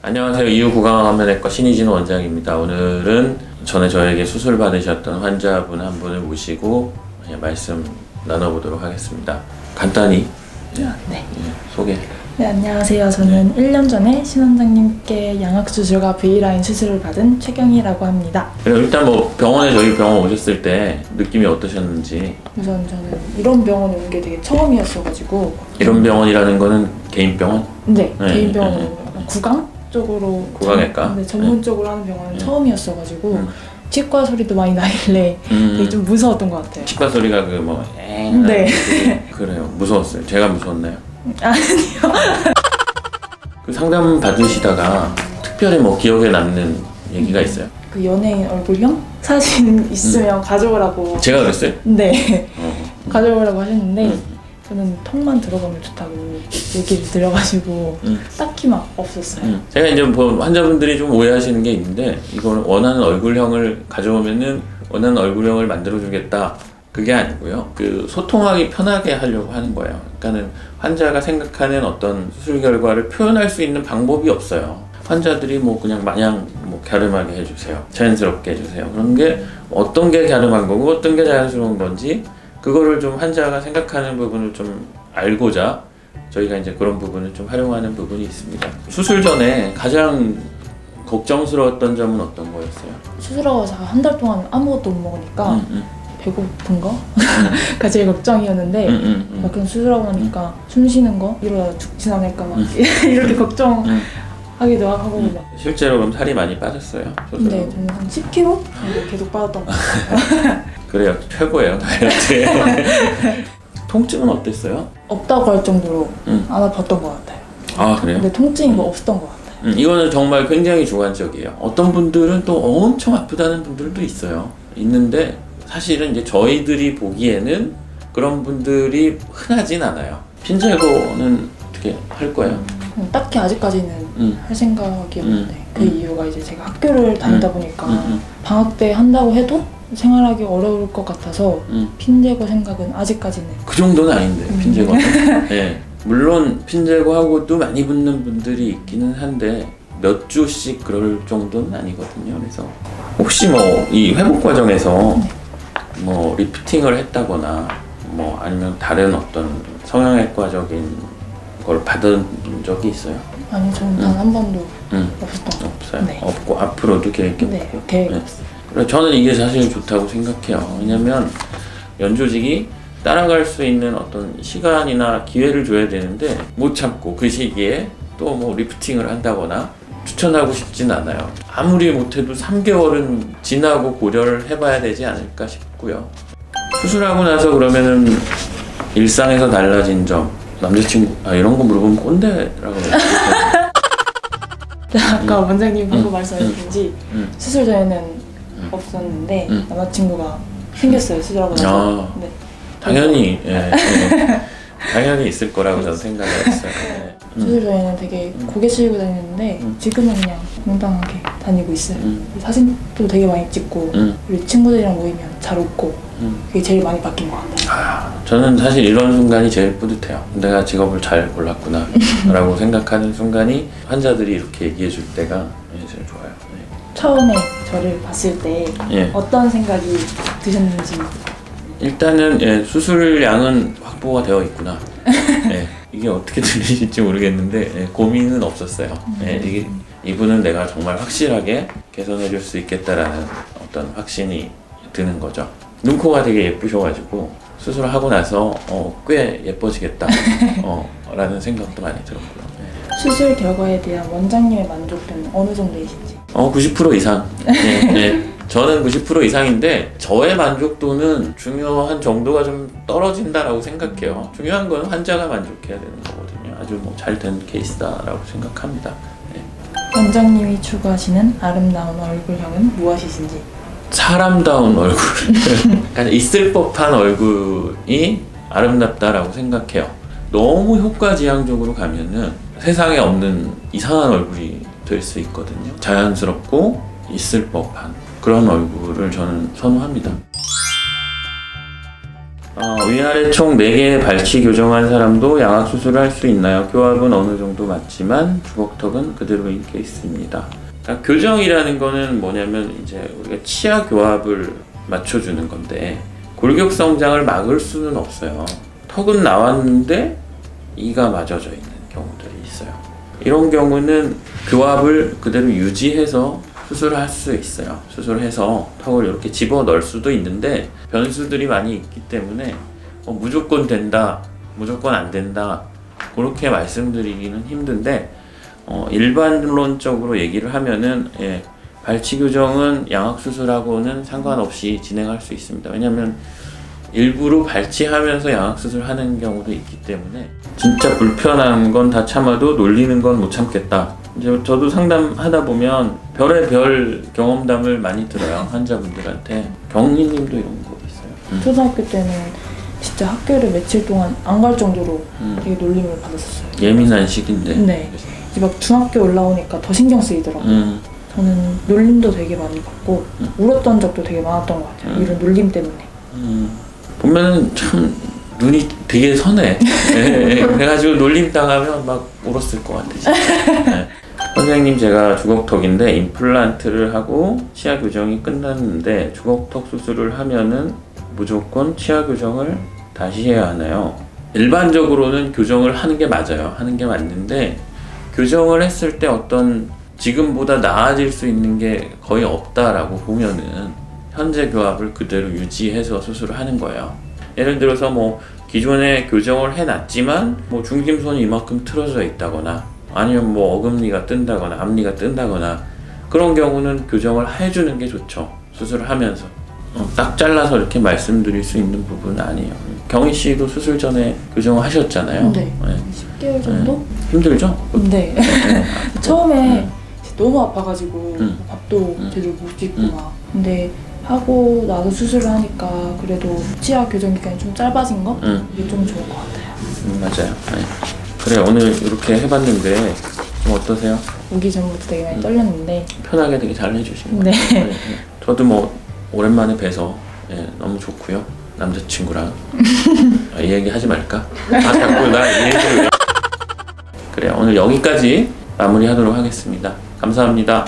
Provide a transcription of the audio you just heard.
안녕하세요. 이유구강암면외과 신의진 원장입니다. 오늘은 전에 저에게 수술 받으셨던 환자분 한 분을 모시고 말씀 나눠보도록 하겠습니다. 간단히 소개. 네, 안녕하세요. 저는 1년 전에 신 원장님께 양악수술과 V라인 수술을 받은 최경희라고 합니다. 일단 저희 병원 오셨을 때 느낌이 어떠셨는지. 우선 저는 이런 병원에 온 게 되게 처음이었어가지고. 이런 병원이라는 거는 개인 병원? 네, 개인 병원은 구강 쪽으로. 구강외과? 전문적으로 하는 병원은 처음이었어가지고 치과 소리도 많이 나길래 되게 좀 무서웠던 것 같아요. 치과 소리가 네. 그래요. 무서웠어요. 제가 무서웠나요? 아니요. 그 상담 받으시다가 특별히 기억에 남는 얘기가 있어요? 그 연예인 얼굴형 사진 있으면 가져오라고. 제가 그랬어요? 네. 가져오라고 하셨는데 저는 턱만 들어가면 좋다고 얘기를 드려가지고 딱히 막 없었어요. 제가 이제 환자분들이 좀 오해하시는 게 있는데, 이거는 원하는 얼굴형을 가져오면은 원하는 얼굴형을 만들어주겠다, 그게 아니고요. 소통하기 편하게 하려고 하는 거예요. 그러니까는 환자가 생각하는 어떤 수술 결과를 표현할 수 있는 방법이 없어요. 환자들이 그냥 마냥 갸름하게 해주세요, 자연스럽게 해주세요, 그런 게 어떤 게 갸름한 거고 어떤 게 자연스러운 건지, 그거를 좀 환자가 생각하는 부분을 좀 알고자 저희가 이제 그런 부분을 좀 활용하는 부분이 있습니다. 수술 전에 가장 걱정스러웠던 점은 어떤 거였어요? 수술하고 한 달 동안 아무것도 못 먹으니까 배고픈 거? 가 제일 걱정이었는데 막상 수술하고 나니까 숨 쉬는 거? 이러다 죽진 않을까 막 이렇게 걱정하기도 하고 막. 실제로 그럼 살이 많이 빠졌어요? 네, 저는 한 10kg 정도 계속 빠졌던 것 같아요. 그래요. 최고예요, 다이어트에. 통증은 어땠어요? 없다고 할 정도로 안 아팠던 것 같아요. 아, 그래요? 근데 통증이 없었던 것 같아요. 이거는 정말 굉장히 주관적이에요. 어떤 분들은 또 엄청 아프다는 분들도 있어요. 있는데 사실은 이제 저희들이 보기에는 그런 분들이 흔하진 않아요. 핀제거는 어떻게 할 거예요? 딱히 아직까지는 할 생각이었는데 그 이유가 이제 제가 학교를 다니다 보니까 방학 때 한다고 해도 생활하기 어려울 것 같아서 핀제거 생각은 아직까지는. 그 정도는 아닌데 핀제거는. 네. 물론 핀제거하고도 많이 붙는 분들이 있기는 한데 몇 주씩 그럴 정도는 아니거든요. 그래서 혹시 이 회복 과정에서 리프팅을 했다거나 아니면 다른 어떤 성형외과적인 걸 받은 적이 있어요? 아니, 저는 단 한 번도 없었던 것 없어요? 네. 없고 앞으로도 계획이 없고? 네, 계획이 없어요. 그래서 저는 이게 사실 좋다고 생각해요. 왜냐면 연조직이 따라갈 수 있는 어떤 시간이나 기회를 줘야 되는데 못 참고 그 시기에 또 리프팅을 한다거나 추천하고 싶진 않아요. 아무리 못해도 3개월은 지나고 고려를 해봐야 되지 않을까 싶고요. 수술하고 나서 그러면은 일상에서 달라진 점, 남자친구 이런 거 물어보면 꼰대라고 해요. 아까 원장님 방금 말씀하셨는지 수술 전에는 없었는데 남자친구가 생겼어요, 수술하고 나서. 네. 당연히 당연히 있을 거라고 저는 생각을 했어요. 수술 전에는 되게 고개 숙이고 다녔는데 지금은 그냥 당당하게 다니고 있어요. 사진도 되게 많이 찍고 우리 친구들이랑 모이면 잘 웃고 그게 제일 많이 바뀐 것 같아요. 저는 사실 이런 순간이 제일 뿌듯해요. 내가 직업을 잘 골랐구나 라고 생각하는 순간이 환자들이 이렇게 얘기해 줄 때가 제일 좋아요. 네. 처음에 저를 봤을 때 어떤 생각이 드셨는지. 일단은 수술량은 확보가 되어 있구나. 이게 어떻게 들리실지 모르겠는데 고민은 없었어요. 이분은 내가 정말 확실하게 개선해 줄 수 있겠다라는 어떤 확신이 드는 거죠. 눈코가 되게 예쁘셔가지고 수술을 하고 나서 꽤 예뻐지겠다 라는 생각도 많이 들었고요. 수술 결과에 대한 원장님의 만족도는 어느 정도이신지? 90% 이상. 저는 90% 이상인데 저의 만족도는 중요한 정도가 좀 떨어진다라고 생각해요. 중요한 건 환자가 만족해야 되는 거거든요. 아주 잘 된 케이스다라고 생각합니다. 원장님이 추구하시는 아름다운 얼굴형은 무엇이신지? 사람다운 얼굴. 그러니까 있을 법한 얼굴이 아름답다라고 생각해요. 너무 효과지향적으로 가면은 세상에 없는 이상한 얼굴이 될 수 있거든요. 자연스럽고 있을 법한 그런 얼굴을 저는 선호합니다. 위아래 총 4개의 발치 교정한 사람도 양악 수술을 할 수 있나요? 교합은 어느 정도 맞지만 주걱턱은 그대로 인게 있습니다. 그러니까 교정이라는 거는 뭐냐면 이제 우리가 치아 교합을 맞춰주는 건데 골격 성장을 막을 수는 없어요. 턱은 나왔는데 이가 맞아져 있는 경우들이 있어요. 이런 경우는 교합을 그대로 유지해서 수술을 할 수 있어요. 수술을 해서 턱을 이렇게 집어 넣을 수도 있는데 변수들이 많이 있기 때문에 무조건 된다, 무조건 안 된다 그렇게 말씀드리기는 힘든데 일반론적으로 얘기를 하면은 발치 교정은 양악 수술하고는 상관없이 진행할 수 있습니다. 왜냐하면 일부러 발치하면서 양악 수술하는 경우도 있기 때문에 진짜 불편한 건 다 참아도 놀리는 건 못 참겠다. 이제 저도 상담하다 보면 별의 별 경험담을 많이 들어요. 환자분들한테. 경리님도 이런 거 있어요? 초등학교 때는 진짜 학교를 며칠 동안 안 갈 정도로 되게 놀림을 받았었어요. 예민한 시기인데. 네. 이제 막 중학교 올라오니까 더 신경 쓰이더라고요. 저는 놀림도 되게 많이 받고 울었던 적도 되게 많았던 것 같아요. 이런 놀림 때문에. 보면은 참 눈이 되게 선해. 그래가지고 놀림 당하면 막 울었을 것 같아. 진짜. 네. 선생님, 제가 주걱턱인데 임플란트를 하고 치아 교정이 끝났는데 주걱턱 수술을 하면은 무조건 치아 교정을 다시 해야 하나요? 일반적으로는 교정을 하는 게 맞아요. 하는 게 맞는데 교정을 했을 때 어떤 지금보다 나아질 수 있는 게 거의 없다라고 보면은 현재 교합을 그대로 유지해서 수술을 하는 거예요. 예를 들어서 뭐 기존에 교정을 해놨지만 뭐 중심선이 이만큼 틀어져 있다거나 아니면 뭐 어금니가 뜬다거나 앞니가 뜬다거나 그런 경우는 교정을 해주는 게 좋죠. 수술을 하면서 딱 잘라서 이렇게 말씀드릴 수 있는 부분은 아니에요. 경희 씨도 수술 전에 교정을 하셨잖아요. 네. 10개월 정도? 힘들죠? 네. 처음에 너무 아파가지고 밥도 제대로 못 찍고 막. 근데 하고 나서 수술을 하니까 그래도 치아 교정 기간이 좀 짧아진 거? 이게 좀 좋은 것 같아요. 맞아요. 네. 그래, 오늘 이렇게 해봤는데 좀 어떠세요? 오기 전부터 되게 많이 떨렸는데 편하게 되게 잘 해주신 것 네. 같아요. 네. 저도 뭐 오랜만에 뵈서 너무 좋고요. 남자친구랑 이 얘기 하지 말까? 자꾸 나 이 얘기를 그래, 오늘 여기까지 마무리하도록 하겠습니다. 감사합니다.